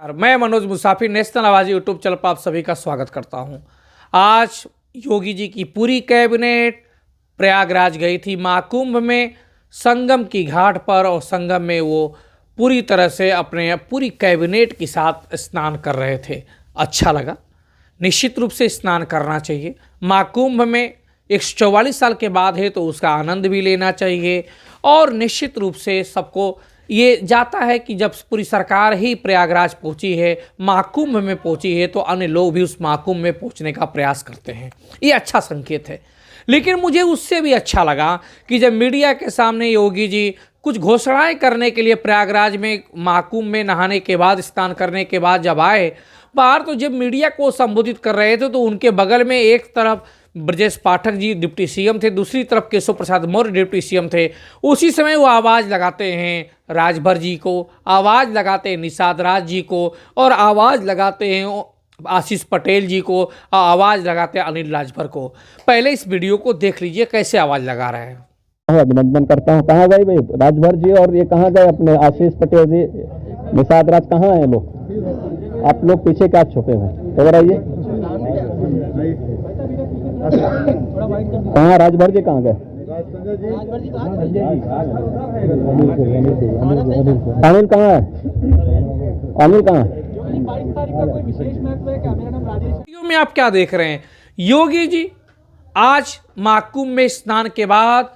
और मैं मनोज मुसाफिर नेशनल आवाज़ यूट्यूब चैनल पर आप सभी का स्वागत करता हूं। आज योगी जी की पूरी कैबिनेट प्रयागराज गई थी महाकुंभ में, संगम की घाट पर, और संगम में वो पूरी तरह से अपने पूरी कैबिनेट के साथ स्नान कर रहे थे। अच्छा लगा। निश्चित रूप से स्नान करना चाहिए। महाकुंभ में 144 साल के बाद है तो उसका आनंद भी लेना चाहिए। और निश्चित रूप से सबको ये जाता है कि जब पूरी सरकार ही प्रयागराज पहुंची है, महाकुंभ में पहुंची है, तो अन्य लोग भी उस महाकुंभ में पहुंचने का प्रयास करते हैं। ये अच्छा संकेत है। लेकिन मुझे उससे भी अच्छा लगा कि जब मीडिया के सामने योगी जी कुछ घोषणाएं करने के लिए प्रयागराज में महाकुंभ में नहाने के बाद, स्नान करने के बाद जब आए बाहर, तो जब मीडिया को संबोधित कर रहे थे तो उनके बगल में एक तरफ ब्रजेश पाठक जी डिप्टी सीएम थे, दूसरी तरफ केशव प्रसाद मौर्य डिप्टी सीएम थे। उसी समय वो आवाज़ लगाते हैं राजभर जी को, आवाज़ लगाते हैं निषाद राज जी को, और आवाज़ लगाते हैं आशीष पटेल जी को, आवाज़ लगाते हैं अनिल राजभर को। पहले इस वीडियो को देख लीजिए कैसे आवाज़ लगा रहे हैं। अभिनंदन करता हूँ। कहाँ गए भाई राजभर जी, और ये कहाँ गए अपने आशीष पटेल जी, निषाद राज कहाँ हैं लोग? आप लोग पीछे क्या छुपे हुए? इधर आइए। कहाँ राजभर जी कहाँ गए? अनिल कहाँ है? अनिल कहाँ है? में आप क्या देख रहे हैं? योगी जी आज महाकुंभ में स्नान के बाद,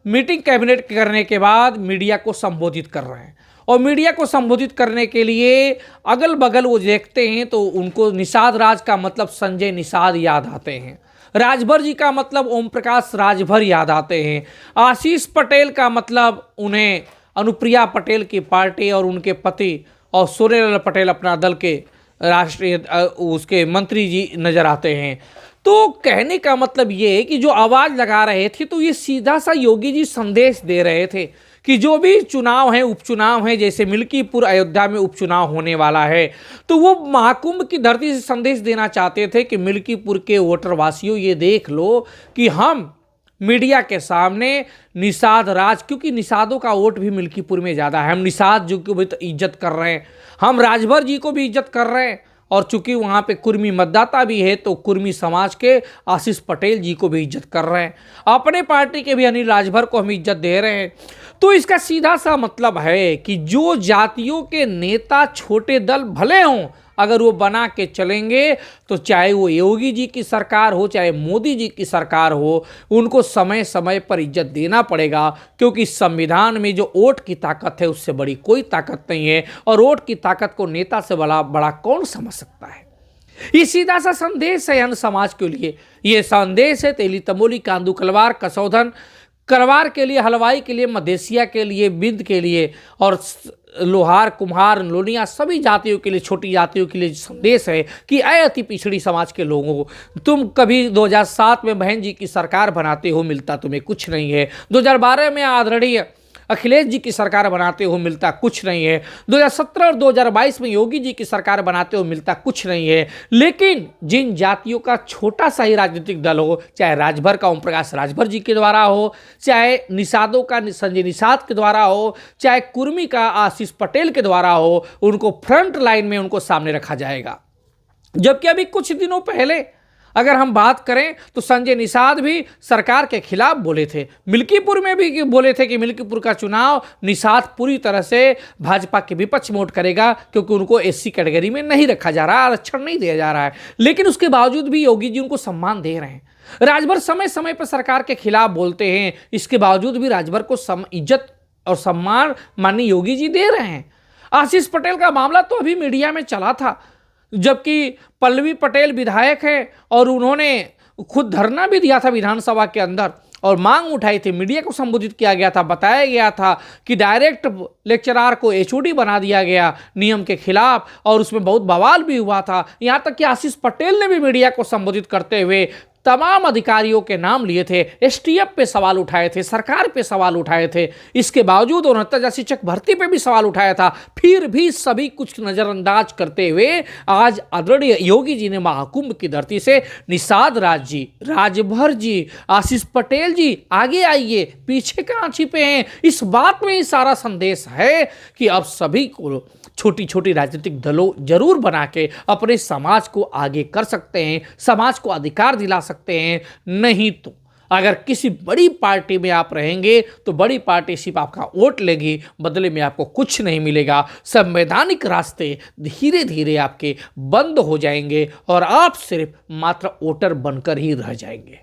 मीटिंग कैबिनेट करने के बाद मीडिया को संबोधित कर रहे हैं। और मीडिया को संबोधित करने के लिए अगल बगल वो देखते हैं तो उनको निषाद राज का मतलब संजय निषाद याद आते हैं, राजभर जी का मतलब ओम प्रकाश राजभर याद आते हैं, आशीष पटेल का मतलब उन्हें अनुप्रिया पटेल की पार्टी और उनके पति और सूर्यलाल पटेल अपना दल के राष्ट्रीय उसके मंत्री जी नजर आते हैं। तो कहने का मतलब ये है कि जो आवाज़ लगा रहे थे तो ये सीधा सा योगी जी संदेश दे रहे थे कि जो भी चुनाव है, उपचुनाव है, जैसे मिल्कीपुर अयोध्या में उपचुनाव होने वाला है, तो वो महाकुंभ की धरती से संदेश देना चाहते थे कि मिल्कीपुर के वोटर वासियों ये देख लो कि हम मीडिया के सामने निषाद राज, क्योंकि निषादों का वोट भी मिल्कीपुर में ज़्यादा है, हम निषाद जी को भी तो इज्जत कर रहे हैं, हम राजभर जी को भी इज्जत कर रहे हैं, और चूंकि वहाँ पे कुर्मी मतदाता भी है तो कुर्मी समाज के आशीष पटेल जी को भी इज्जत कर रहे हैं, अपने पार्टी के भी अनिल राजभर को हम इज्जत दे रहे हैं। तो इसका सीधा सा मतलब है कि जो जातियों के नेता छोटे दल भले हों, अगर वो बना के चलेंगे तो चाहे वो योगी जी की सरकार हो, चाहे मोदी जी की सरकार हो, उनको समय समय पर इज्जत देना पड़ेगा। क्योंकि संविधान में जो वोट की ताकत है उससे बड़ी कोई ताकत नहीं है, और वोट की ताकत को नेता से बड़ा कौन समझ सकता है। ये सीधा सा संदेश है अन्य समाज के लिए। ये संदेश है तेली तमोली, कांदू कलवार, कसौधन करवार के लिए, हलवाई के लिए, मधेसिया के लिए, बिंद के लिए, और लोहार, कुम्हार, लोनिया, सभी जातियों के लिए, छोटी जातियों के लिए संदेश है कि ऐ अति पिछड़ी समाज के लोगों को, तुम कभी 2007 में बहन जी की सरकार बनाते हो, मिलता तुम्हें कुछ नहीं है। 2012 में आदरणीय अखिलेश जी की सरकार बनाते हो, मिलता कुछ नहीं है। 2017 और 2022 में योगी जी की सरकार बनाते हो, मिलता कुछ नहीं है। लेकिन जिन जातियों का छोटा सा ही राजनीतिक दल हो, चाहे राजभर का ओम प्रकाश राजभर जी के द्वारा हो, चाहे निषादों का संजय निषाद के द्वारा हो, चाहे कुर्मी का आशीष पटेल के द्वारा हो, उनको फ्रंट लाइन में उनको सामने रखा जाएगा। जबकि अभी कुछ दिनों पहले अगर हम बात करें तो संजय निषाद भी सरकार के खिलाफ बोले थे, मिल्कीपुर में भी बोले थे कि मिल्कीपुर का चुनाव निषाद पूरी तरह से भाजपा के विपक्ष में वोट करेगा, क्योंकि उनको एससी कैटेगरी में नहीं रखा जा रहा, आरक्षण नहीं दिया जा रहा है। लेकिन उसके बावजूद भी योगी जी उनको सम्मान दे रहे हैं। राजभर समय समय पर सरकार के खिलाफ बोलते हैं, इसके बावजूद भी राजभर को इज्जत और सम्मान माननीय योगी जी दे रहे हैं। आशीष पटेल का मामला तो अभी मीडिया में चला था, जबकि पल्लवी पटेल विधायक है और उन्होंने खुद धरना भी दिया था विधानसभा के अंदर और मांग उठाई थी, मीडिया को संबोधित किया गया था, बताया गया था कि डायरेक्ट लेक्चरार को एचओडी बना दिया गया नियम के खिलाफ, और उसमें बहुत बवाल भी हुआ था। यहाँ तक कि आशीष पटेल ने भी मीडिया को संबोधित करते हुए तमाम अधिकारियों के नाम लिए थे, एसटीएफ पे सवाल उठाए थे, सरकार पे सवाल उठाए थे, इसके बावजूद 69 शिक्षक भर्ती पे भी सवाल उठाया था। फिर भी सभी कुछ नज़रअंदाज करते हुए आज आदरणीय योगी जी ने महाकुंभ की धरती से निषाद राज जी, राजभर जी, आशीष पटेल जी आगे आइए, पीछे कहाँ छिपे हैं, इस बात में ही सारा संदेश है कि अब सभी को छोटी छोटी राजनीतिक दलों जरूर बना के अपने समाज को आगे कर सकते हैं, समाज को अधिकार दिला सकते हैं। नहीं तो अगर किसी बड़ी पार्टी में आप रहेंगे तो बड़ी पार्टी सिर्फ आपका वोट लेगी, बदले में आपको कुछ नहीं मिलेगा। संवैधानिक रास्ते धीरे धीरे आपके बंद हो जाएंगे और आप सिर्फ मात्र वोटर बनकर ही रह जाएंगे।